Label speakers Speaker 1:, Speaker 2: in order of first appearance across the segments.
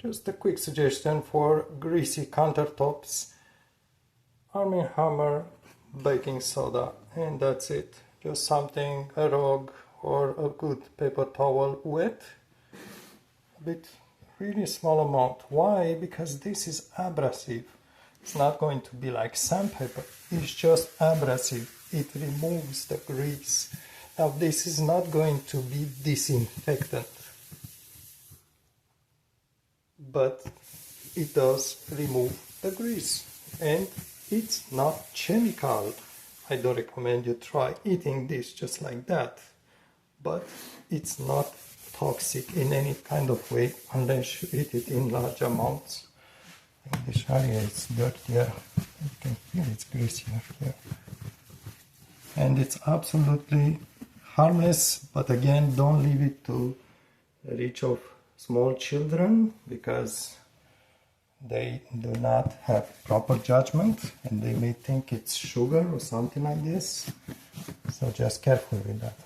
Speaker 1: Just a quick suggestion for greasy countertops: Arm & Hammer baking soda, and that's it. Just something, a rag or a good paper towel wet, a bit, really small amount. Why? Because this is abrasive. It's not going to be like sandpaper, it's just abrasive. It removes the grease. Now this is not going to be disinfectant, but it does remove the grease, and it's not chemical. I don't recommend you try eating this just like that, but it's not toxic in any kind of way unless you eat it in large amounts. In this area it's dirtier, you can feel it's greasier here. And it's absolutely harmless, but again, don't leave it to the reach of small children, because they do not have proper judgment and they may think it's sugar or something like this. So just careful with that,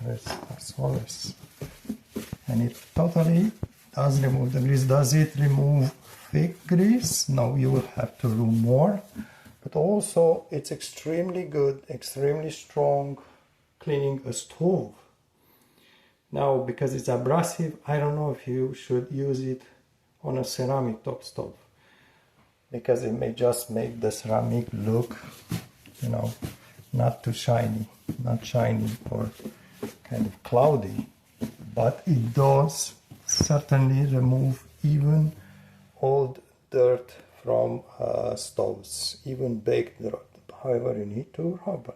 Speaker 1: as always. And it totally does remove the grease. Does it remove fake grease? No, you will have to do more. But also it's extremely good, extremely strong cleaning a stove. Now, because it's abrasive, I don't know if you should use it on a ceramic top stove, because it may just make the ceramic look, you know, not too shiny, not shiny or kind of cloudy. But it does certainly remove even old dirt from stoves, even baked dirt. However, you need to rub